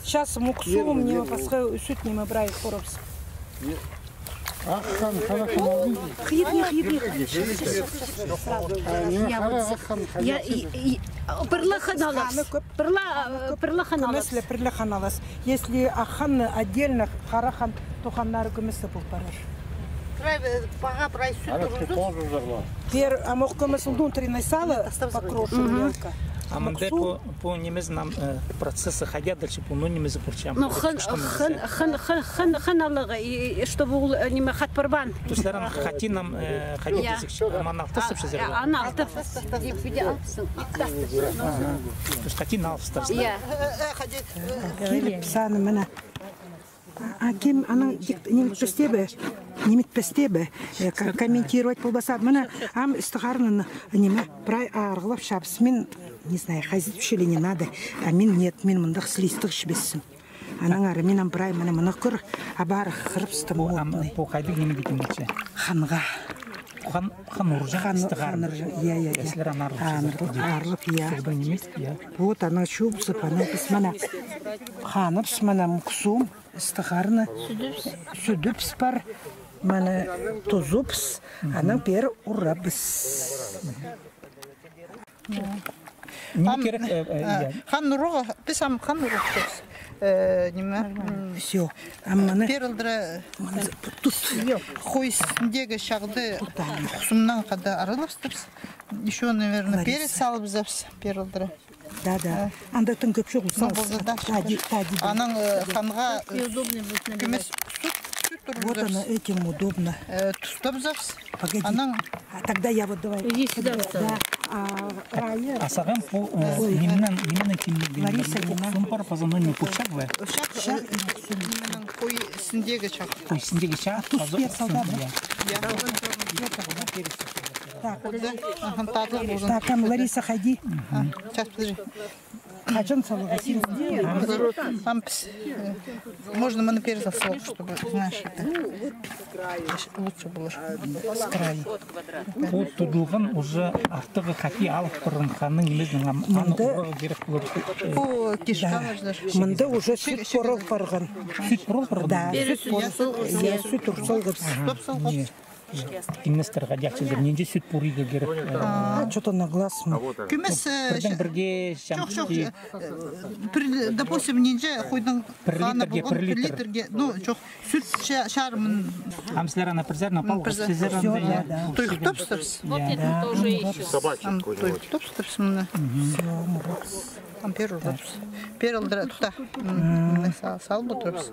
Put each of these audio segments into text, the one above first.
Сейчас муксум, не пасхай, süt не мы брать коробс. Если ахан отдельно, харахан, то ханнар гумеса полпараш. Пер, а мог гумеса внутри насала покрошен. А мы по немецким процессы ходят дальше по немецким путям. Ну хан чтобы не махать парбан. То есть наверное хотим нам ходить дальше. Она автосып что сделала? Она автосып. То есть хотим на автосып. Я. Писаны мене. А кем она не пестебе комментировать полбаса. Мене ам истахарнын неме прай аргылап шапс. Мен не знаю, хазит вообще не надо. А мен нет, мен мындах слистых шбессим. Анаң ары менен прай мене мына кыр абар хырпстым. По хайдык неме дейтін нече? Ханға. Хан уржан истахарнын. Я. Если она Арлып, я. Когда немец, я. Вот она чупсып, она писмана. Ханыпс, мана муксум, истахарны. Südüps par, mana tuzups, ana per urabs. Не керек. Хан нурга, писам хан нурга. Неме? Все. Амманы Перилдре тут хойсындегі шагды хусумнан када аралаштырс. Еще, наверное, перец салып запс перилдре. Да. Анда тың көп жоқ Тади. Аның ханға күмес Вот она, этим удобно. Тустап запс. Погоди. Аның Тогда я вот давай. Иди сюда. Да. А сагам по именно тем Лариса сумпар позанони пучак вы. шак хой сындегі чак. То есть синдеги ча. Так, там Лариса, ходи. Сейчас, подожди. Хаджан салагасин. Можно мы на перец засол, чтобы, знаешь, это лучше было С края. Вот тудулган уже артыгы хати алып тұрын ханның емездің аны уға керек болып. О, кишка даже. Мында уже süt порол барган. Süt порол барган? Да, süt урсол. Гимнастерға жақсызыр. Ненде süt пурыйға керек. Что-то на глаз. Күмес, Бірден бірге жоқ, допустим, ненже қойдың қаны болған бір литрге, ну, жоқ, сүт шарымын. Амсілер ана пірзер, напал ғысызер анда. Тойғытып стырс. Тойғытып стырс мұны. Там перл тұрс. Перл тұқта. Сал бұл тұрс.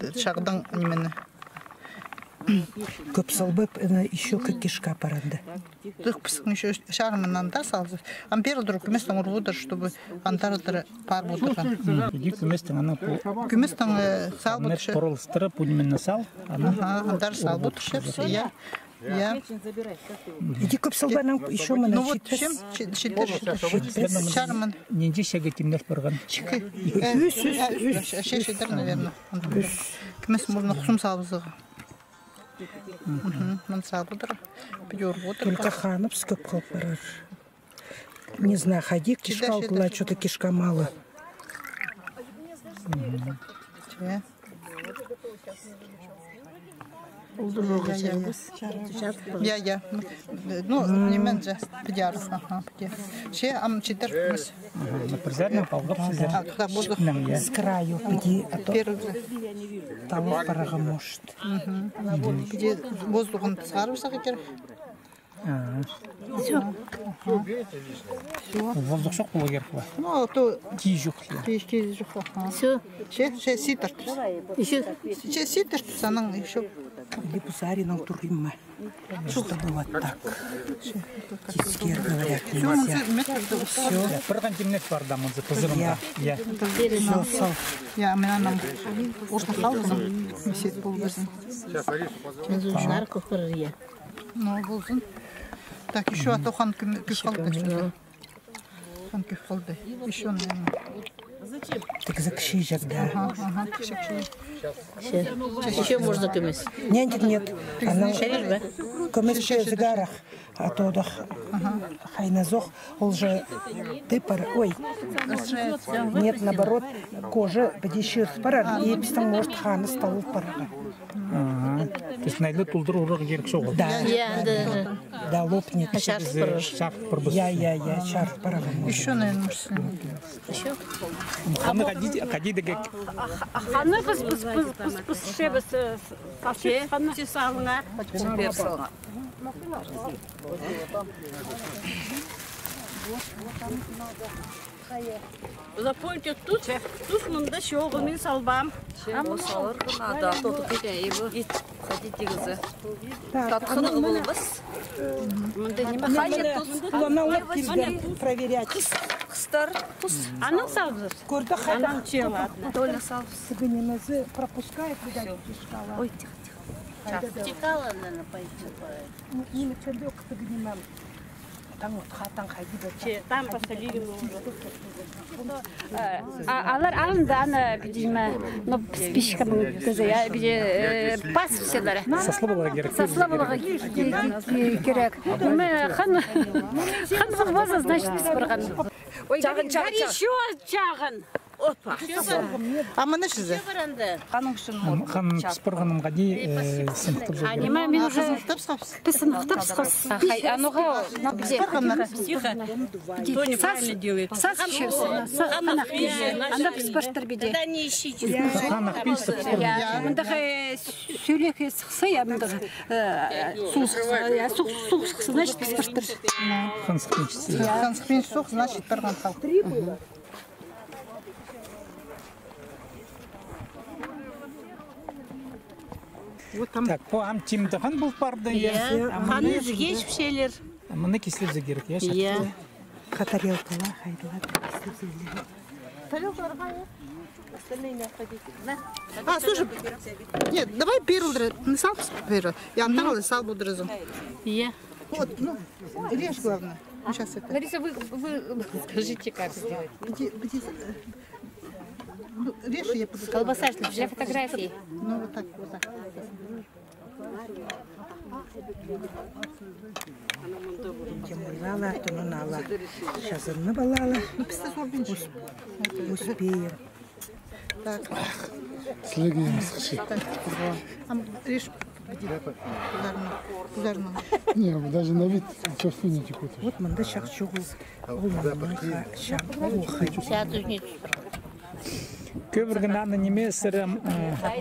Шағдың немені. Көп салбып, еще как кишка паранда. Дых пысың еще шарымын анда салды. Ампер дұру күместің ұрғыдыр, чтобы антарыдыры пар бұлдырған. Иди күместің ана Күместің сал Нет, бұлдыршы. поролстырып, именно сал. Андар сал бұлдыршы. Я. Иди көп салбаның еще мы Ну вот, чем шарымын. Ненде шәге темнер барған. Шешедер, наверное. Күмес мұрны құсым салбызығы. Мын сал бұлдыр. Бүйір бұлдыр. Только ханып скоп қалып барар. Не знаю, ходи, кишка около, что-то кишка мало. Я. Ну, немен же пидяров. Ще ам читер күмес. Напрзерно палғып сіздер. С краю, иди, а то Перл. того парага может. Где воздухом сарывсақ екер. Воздух жоқ болу керек па? Ну, то Ки жоқ. киіз жоқ. Все. Ше ситер. Еще. Ше ситер, саның еще. Или пузарином турим. Что было так? Тискер говорят, нельзя. Все. Бірған темнер бар дамын запазырымда. Все, Я менің орта қалдым. Месет бол біздің. Жарко хырыя. Ну, болсын. Так, еще а то хан күш қалды. Хан күш қалды. Еще, наверное. Так закшижек, да. Еще можно кемес. Нет. Она Шериш бе? көмесше зигарах, а то да хайназох, он же тыпар, ой, нет, наоборот, кожа подещир спарар, и пистан может ханы столов парага. То есть найдет тулдыр урок керек шоу. Да, Я, да, лопнет. шарф пырыш. Шарф пырбыс. Я, шарф парага. Еще, наверное, может, Еще? Ханы кади деге. Ханы пыс шебес ханы салыңа. Запомните, тут мында шоғымен салбам. Осалар да тоту кетейбі. Садитигізі. Татқыны болбас. Мында неме Қажет тұз. Она вот тебя проверять. Қыстар тұз. Аның салбыз. Көрді хайда. Аның челадны. Доля салбыз. Сыгынемызы пропускает, видать, кишкала. Ой, тихо. Текала, наверное, пойти. Не чендек сыгынемам. Там вот хатан хайди. Там посадили алар алынды аны где ну спичкам где пас всегда Сослы болар керек. сословного керек мы хан база значит бисбарган Чағын. еще чагын Опа. А мы нашли. Хан спорганым гади симптом же. анима мен уже писынықтап сқос ануға кто неправильно делает анда писпаштар биде не ищите Хан ахпилсіп спорган. мындағы сөйлек сықса я мындағы суық сықса значит писпаштар Хан схпинчisi. Конспин сух, значит, торган хал. Так, по ам тимді хан бұл барды. ханы жгеш пшелер Мына кеслеп же керек, я иә Хатарелкала хайдыла. А, слушай, нет, давай первый не сал первый. Я отдала сал буду разум. иә Вот, ну, режь главное. Сейчас это. Лариса, вы скажите, как сделать. Где, ну, режь, я буду. Колбаса, для фотографий. Ну, вот так, вот так. Темуйлала, тунунала. Сейчас одна балала. Ну, пистолет меньше. Успеем. Так, Слегимся. а режь. Ударно. Не, даже на вид чувствую не текут. Вот мында шақшуғу. Ол мында шақшуғу. Көбірген аны неме сірім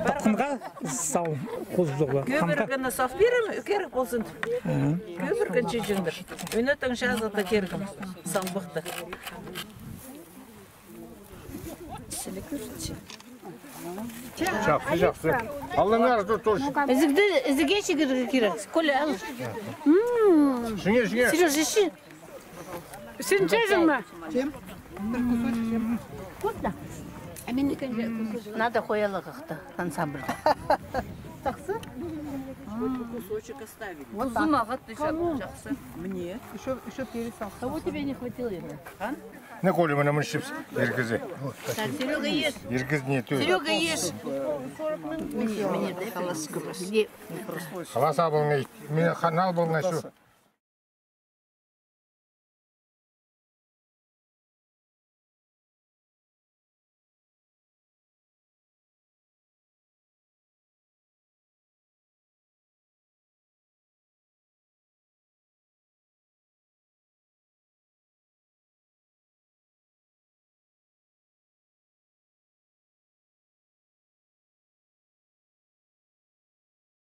тақынға сал қозбығы. Көбіргіні сaf берем, керек болсын. Көбіргін чүйжіңдір. Өнетің жазыда кергім. Салбықты. Сілі көрсінші. Жақсы. Алыңар тоже. Ізіге шегірге керек. Коля, ал. Жіңе. Сереж, еші. Сен жайжың ма? Надо қоялығықты ансамбльді. Кусочек оставили. Uzun ağıt жақсы. Мне. Еще пересал. Кого тебе не хватило его? Не коли мене мишипс. Ергізи. Серега ешь. Ергіз не той. Серега ешь. Мне дай халас көбірс. Халас абылыңа, мен ханал болыңа шу.